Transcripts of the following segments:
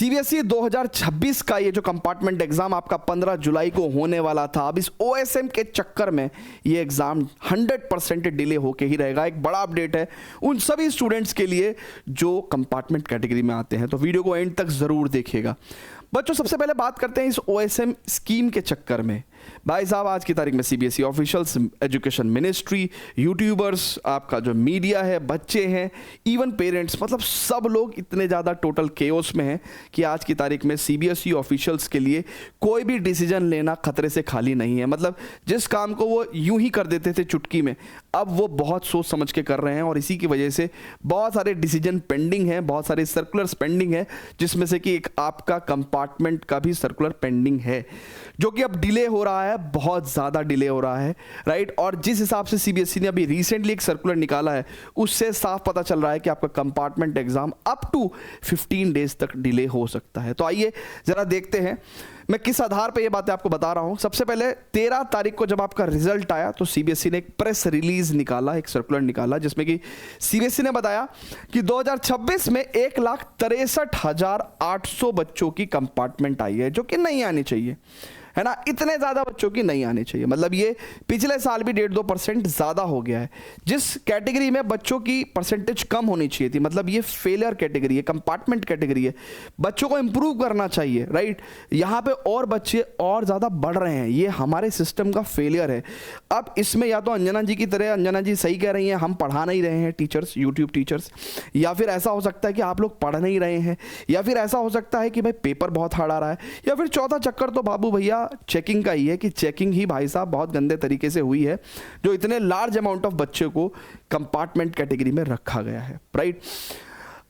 CBSE 2026 का ये जो कंपार्टमेंट एग्जाम आपका 15 जुलाई को होने वाला था, अब इस ओएसएम के चक्कर में ये एग्जाम 100% डिले होके ही रहेगा। एक बड़ा अपडेट है उन सभी स्टूडेंट्स के लिए जो कंपार्टमेंट कैटेगरी में आते हैं, तो वीडियो को एंड तक जरूर देखिएगा। बच्चों, सबसे पहले बात करते हैं इस ओएसएम स्कीम के चक्कर में। भाई साहब, आज की तारीख में CBSE officials, education ministry, YouTubers, आपका जो मीडिया है, बच्चे हैं, इवन पेरेंट्स, मतलब सब लोग इतने ज़्यादा टोटल केओस में हैं कि आज की तारीख में सीबीएसई ऑफिशियल्स के लिए कोई भी डिसीजन लेना खतरे से खाली नहीं है। मतलब जिस काम को वो यूं ही कर देते थे चुटकी में, अब वो बहुत सोच समझ के कर रहे हैं और इसी की वजह से बहुत सारे डिसीजन पेंडिंग हैं, बहुत सारे सर्कुलर्स पेंडिंग है, जिसमें से कि एक आपका कंपार्टमेंट का भी सर्कुलर पेंडिंग है, जो कि अब डिले हो रहा है, बहुत ज़्यादा डिले हो रहा है, राइट। और जिस हिसाब से सीबीएसई ने अभी रिसेंटली एक सर्कुलर निकाला है, उससे साफ पता चल रहा है कि आपका compartment exam up to 15 days तक डिले हो सकता है। तो आइए ज़रा देखते हैं मैं किस आधार पे ये बातें आपको बता रहा हूं। सबसे पहले 13 तारीख को जब आपका रिजल्ट आया तो सीबीएसई ने एक प्रेस रिलीज निकाला, एक सर्कुलर निकाला, जिसमें कि सीबीएसई ने बताया कि 2026 में 1,63,800 बच्चों की कंपार्टमेंट आई है, जो कि नहीं आनी चाहिए, है ना। इतने ज़्यादा बच्चों की नहीं आनी चाहिए, मतलब ये पिछले साल भी 1.5-2% ज़्यादा हो गया है। जिस कैटेगरी में बच्चों की परसेंटेज कम होनी चाहिए थी, मतलब ये फेलियर कैटेगरी है, कंपार्टमेंट कैटेगरी है, बच्चों को इंप्रूव करना चाहिए, राइट। यहाँ पे और बच्चे और ज़्यादा बढ़ रहे हैं, ये हमारे सिस्टम का फेलियर है। अब इसमें या तो अंजना जी की तरह, अंजना जी सही कह रही हैं, हम पढ़ा नहीं रहे हैं टीचर्स, यूट्यूब टीचर्स, या फिर ऐसा हो सकता है कि आप लोग पढ़ नहीं रहे हैं, या फिर ऐसा हो सकता है कि भाई पेपर बहुत हार्ड आ रहा है, या फिर चौथा चक्कर तो बाबू भैया चेकिंग का ही है कि चेकिंग ही भाई साहब बहुत गंदे तरीके से हुई है, जो इतने लार्ज अमाउंट ऑफ बच्चे को कंपार्टमेंट कैटेगरी में रखा गया है, राइट।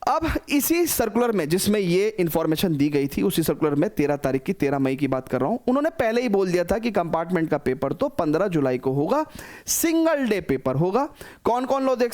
अब इसी सर्कुलर में जिसमें ये इंफॉर्मेशन दी गई थी, उसी सर्कुलर में 13 तारीख की, 13 मई की बात कर रहा हूं, उन्होंने पहले ही बोल दिया था कि कंपार्टमेंट का पेपर तो 15 जुलाई को होगा, सिंगल डे पेपर होगा। कौन कौन लोग दे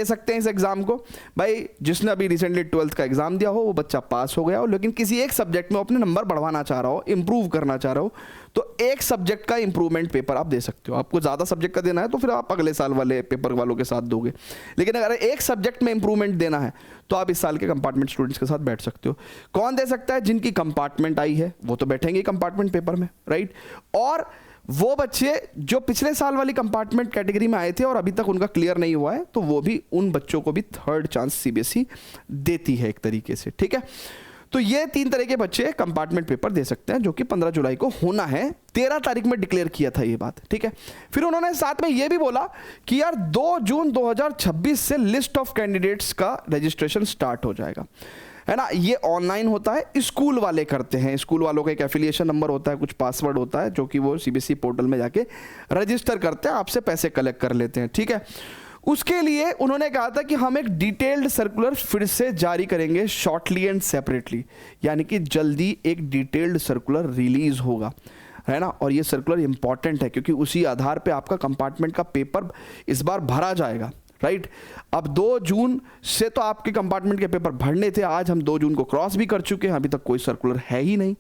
सकते हैं इस एग्जाम को? भाई जिसने अभी रिसेंटली 12th का एग्जाम दिया हो, वो बच्चा पास हो गया हो, लेकिन किसी एक सब्जेक्ट में अपने नंबर बढ़वाना चाह रहा हो, इंप्रूव करना चाह रहा हो, तो एक सब्जेक्ट का इंप्रूवमेंट पेपर आप दे सकते हो। आपको ज़्यादा सब्जेक्ट का देना है तो फिर आप अगले साल वाले पेपर वालों के साथ दोगे, लेकिन अगर एक सब्जेक्ट में इंप्रूवमेंट देना है तो आप इस साल के कंपार्टमेंट स्टूडेंट्स के साथ बैठ सकते हो। कौन दे सकता है? जिनकी कंपार्टमेंट आई है वो तो बैठेंगे कंपार्टमेंट पेपर में, राइट। और वो बच्चे जो पिछले साल वाली कंपार्टमेंट कैटेगरी में आए थे और अभी तक उनका क्लियर नहीं हुआ है, तो वो भी, उन बच्चों को भी थर्ड चांस सीबीएसई देती है एक तरीके से, ठीक है। तो ये 3 तरह के बच्चे कंपार्टमेंट पेपर दे सकते हैं, जो कि 15 जुलाई को होना है। 13 तारीख में डिक्लेयर किया था ये बात, ठीक है। फिर उन्होंने साथ में ये भी बोला कि यार 2 जून 2026 से लिस्ट ऑफ कैंडिडेट्स का रजिस्ट्रेशन स्टार्ट हो जाएगा, है ना। ये ऑनलाइन होता है, स्कूल वाले करते हैं, स्कूल वालों का एक एफिलिएशन नंबर होता है, कुछ पासवर्ड होता है, जो कि वो सीबीएसई पोर्टल में जाके रजिस्टर करते हैं, आपसे पैसे कलेक्ट कर लेते हैं, ठीक है। उसके लिए उन्होंने कहा था कि हम एक डिटेल्ड सर्कुलर फिर से जारी करेंगे, शॉर्टली एंड सेपरेटली, यानी कि जल्दी एक डिटेल्ड सर्कुलर रिलीज होगा, है ना। और ये सर्कुलर इंपॉर्टेंट है क्योंकि उसी आधार पे आपका कंपार्टमेंट का पेपर इस बार भरा जाएगा, राइट। अब 2 जून से तो आपके कंपार्टमेंट के पेपर भरने थे, आज हम 2 जून को क्रॉस भी कर चुके हैं, अभी तक कोई सर्कुलर है ही नहीं,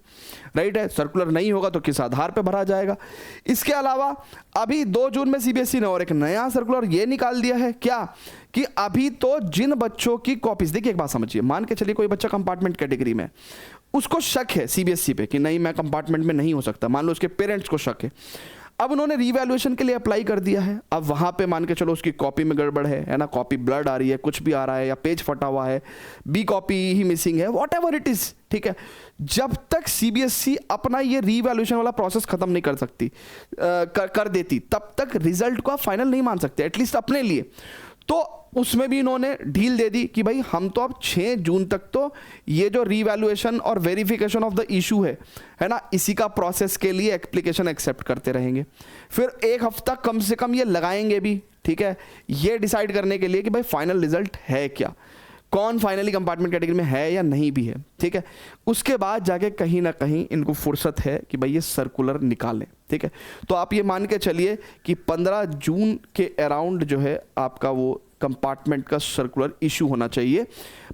राइट है। सर्कुलर नहीं होगा तो किस आधार पे भरा जाएगा? इसके अलावा अभी 2 जून में सीबीएसई ने और एक नया सर्कुलर ये निकाल दिया है, क्या कि अभी तो जिन बच्चों की कॉपीज, देखिए एक बात समझिए, मान के चलिए कोई बच्चा कंपार्टमेंट कैटेगरी में, उसको शक है सीबीएसई पे कि नहीं मैं कंपार्टमेंट में नहीं हो सकता, मान लो उसके पेरेंट्स को शक है, अब उन्होंने रीवैल्यूएशन के लिए अप्लाई कर दिया है। अब वहाँ पे मान के चलो उसकी कॉपी में गड़बड़ है ना, कॉपी ब्लड आ रही है, कुछ भी आ रहा है, या पेज फटा हुआ है, बी कॉपी ही मिसिंग है, व्हाटएवर इट इज, ठीक है। जब तक सीबीएसई अपना ये रीवैल्यूएशन वाला प्रोसेस खत्म नहीं कर सकती, कर देती, तब तक रिजल्ट को आप फाइनल नहीं मान सकते, एटलीस्ट अपने लिए। तो उसमें भी इन्होंने ढील दे दी कि भाई हम तो अब 6 जून तक तो ये जो रीवैल्यूएशन और वेरिफिकेशन ऑफ द इशू है ना, इसी का प्रोसेस के लिए एप्लीकेशन एक्सेप्ट करते रहेंगे। फिर 1 हफ्ता कम से कम ये लगाएंगे भी, ठीक है, ये डिसाइड करने के लिए कि भाई फाइनल रिजल्ट है क्या, कौन फाइनली कंपार्टमेंट कैटेगरी में है या नहीं भी है, ठीक है। उसके बाद जाके कहीं ना कहीं इनको फुर्सत है कि भाई ये सर्कुलर निकालें, ठीक है। तो आप ये मान के चलिए कि 15 जून के अराउंड जो है आपका वो कंपार्टमेंट का सर्कुलर इशू होना चाहिए,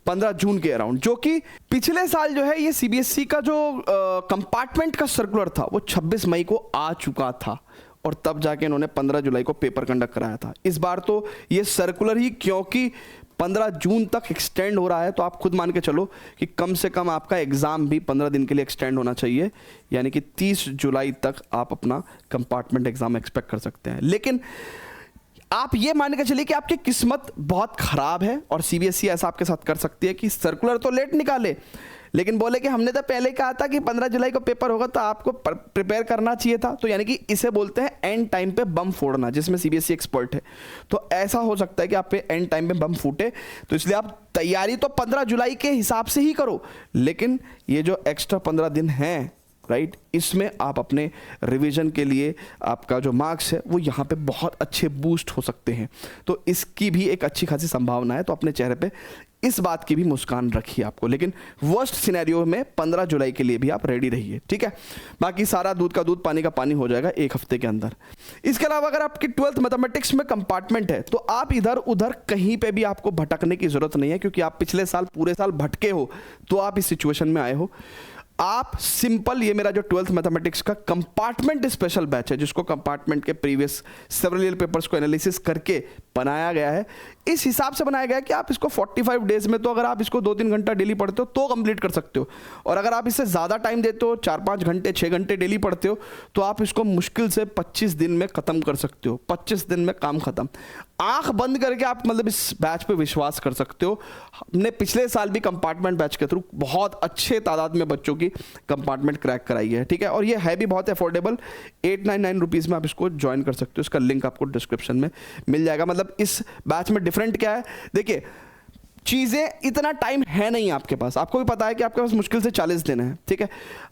15 जून के अराउंड, जो कि पिछले साल जो है ये सीबीएसई का जो कंपार्टमेंट का सर्कुलर था वो 26 मई को आ चुका था, और तब जाके इन्होंने 15 जुलाई को पेपर कंडक्ट कराया था। इस बार तो ये सर्कुलर ही, क्योंकि 15 जून तक एक्सटेंड हो रहा है, तो आप खुद मान के चलो कि कम से कम आपका एग्ज़ाम भी 15 दिन के लिए एक्सटेंड होना चाहिए, यानी कि 30 जुलाई तक आप अपना कंपार्टमेंट एग्ज़ाम एक्सपेक्ट कर सकते हैं। लेकिन आप ये मान के चलिए कि आपकी किस्मत बहुत ख़राब है और सीबीएसई ऐसा आपके साथ कर सकती है कि सर्कुलर तो लेट निकाले, लेकिन बोले कि हमने तो पहले कहा था कि 15 जुलाई को पेपर होगा तो आपको प्रिपेयर करना चाहिए था। तो यानी कि इसे बोलते हैं एंड टाइम पे बम फोड़ना, जिसमें सीबीएसई एक्सपर्ट है। तो ऐसा हो सकता है कि आप पे एंड टाइम पे बम फूटे, तो इसलिए आप तैयारी तो 15 जुलाई के हिसाब से ही करो, लेकिन ये जो एक्स्ट्रा 15 दिन हैं, राइट, इसमें आप अपने रिवीजन के लिए आपका जो मार्क्स है वो यहाँ पे बहुत अच्छे बूस्ट हो सकते हैं। तो इसकी भी एक अच्छी खासी संभावना है, तो अपने चेहरे पे इस बात की भी मुस्कान रखिए आपको। लेकिन वर्स्ट सिनेरियो में 15 जुलाई के लिए भी आप रेडी रहिए, ठीक है। बाकी सारा दूध का दूध पानी का पानी हो जाएगा एक हफ्ते के अंदर। इसके अलावा अगर आपकी 12th मैथमेटिक्स में कंपार्टमेंट है तो आप इधर उधर कहीं पे भी आपको भटकने की जरूरत नहीं है, क्योंकि आप पिछले साल पूरे साल भटके हो तो आप इस सिचुएशन में आए हो। आप सिंपल, ये मेरा जो 12th मैथमेटिक्स का कंपार्टमेंट स्पेशल बैच है, जिसको कंपार्टमेंट के प्रीवियस सेवरल ईयर पेपर्स को एनालिसिस करके बनाया गया है, इस हिसाब से बनाया गया है कि आप इसको 45 डेज में, तो अगर आप इसको 2-3 घंटा डेली पढ़ते हो तो कंप्लीट कर सकते हो, और अगर आप इससे ज़्यादा टाइम देते हो, 4-5 घंटे 6 घंटे डेली पढ़ते हो, तो आप इसको मुश्किल से 25 दिन में ख़त्म कर सकते हो। 25 दिन में काम ख़त्म, आंख बंद करके आप मतलब इस बैच पे विश्वास कर सकते हो। हमने पिछले साल भी कंपार्टमेंट बैच के थ्रू बहुत अच्छे तादाद में बच्चों की कंपार्टमेंट क्रैक कराई है, ठीक है। और ये है भी बहुत अफोर्डेबल, 899 रुपीज़ में आप इसको ज्वाइन कर सकते हो। इसका लिंक आपको डिस्क्रिप्शन में मिल जाएगा। मतलब इस बैच में डिफरेंट क्या है, देखिए, चीज़ें, इतना टाइम है नहीं आपके पास, आपको भी पता है कि आपके पास मुश्किल से 40 दिन है, ठीक है।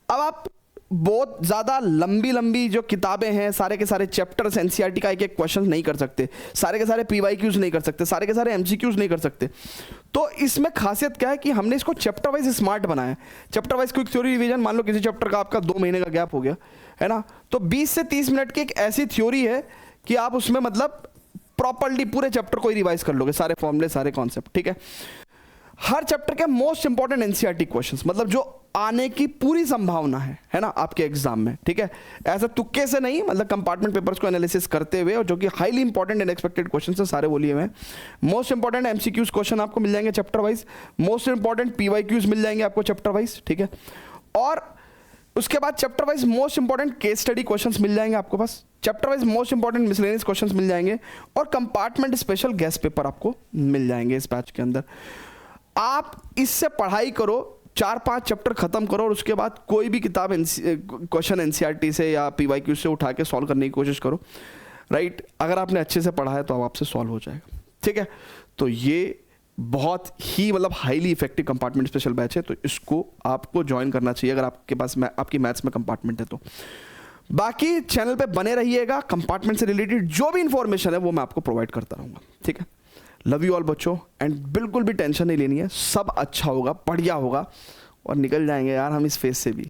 अब आप बहुत ज़्यादा लंबी लंबी जो किताबें हैं, सारे के सारे चैप्टर्स एनसीईआरटी का एक एक क्वेश्चन नहीं कर सकते, सारे के सारे पीवाईक्यूज नहीं कर सकते, सारे के सारे एमसीक्यूज नहीं कर सकते। तो इसमें खासियत क्या है कि हमने इसको चैप्टर वाइज स्मार्ट बनाया है। Chapter wise quick theory revision, मान लो किसी चैप्टर का आपका 2 महीने का गैप हो गया है ना, तो 20 से 30 मिनट की एक ऐसी थ्योरी है कि आप उसमें मतलब प्रॉपर्ली पूरे चैप्टर को ही रिवाइज कर लोगे, सारे फॉर्मूले, सारे कॉन्सेप्ट, ठीक है। हर चैप्टर के मोस्ट इंपॉर्टेंट एनसीईआरटी क्वेश्चंस, मतलब जो आने की पूरी संभावना है ना आपके एग्जाम में, ठीक है। ऐसा तुक्के से नहीं, मतलब कंपार्टमेंट पेपर्स को एनालिसिस करते हुए, और जो कि highly important and expected question है, सारे वो लिए हुए हैं। मोस्ट इंपॉर्टेंट एमसीक्यूज क्वेश्चन आपको मिल जाएंगे chapter wise, most important PYQs मिल जाएंगे आपको चैप्टर वाइज, ठीक है। और उसके बाद chapter wise most important case study questions मिल जाएंगे आपको पास, chapter wise most important miscellaneous questions मिल जाएंगे, और कंपार्टमेंट स्पेशल गेस्ट पेपर आपको मिल जाएंगे इस बैच के अंदर। आप इससे पढ़ाई करो, 4-5 चैप्टर खत्म करो, और उसके बाद कोई भी किताब क्वेश्चन एनसीईआरटी से या पीवाईक्यू से उठा के सॉल्व करने की कोशिश करो, राइट। अगर आपने अच्छे से पढ़ा है तो आपसे सॉल्व हो जाएगा, ठीक है। तो ये बहुत ही मतलब highly effective compartment special batch है, तो इसको आपको ज्वाइन करना चाहिए अगर आपके पास आपकी मैथ्स में कंपार्टमेंट है तो। बाकी चैनल पे बने रहिएगा, कंपार्टमेंट से रिलेटेड जो भी इंफॉर्मेशन है वो मैं आपको प्रोवाइड करता रहूँगा, ठीक है। लव यू ऑल बच्चों, एंड बिल्कुल भी टेंशन नहीं लेनी है, सब अच्छा होगा, बढ़िया होगा, और निकल जाएंगे यार हम इस फेज से भी।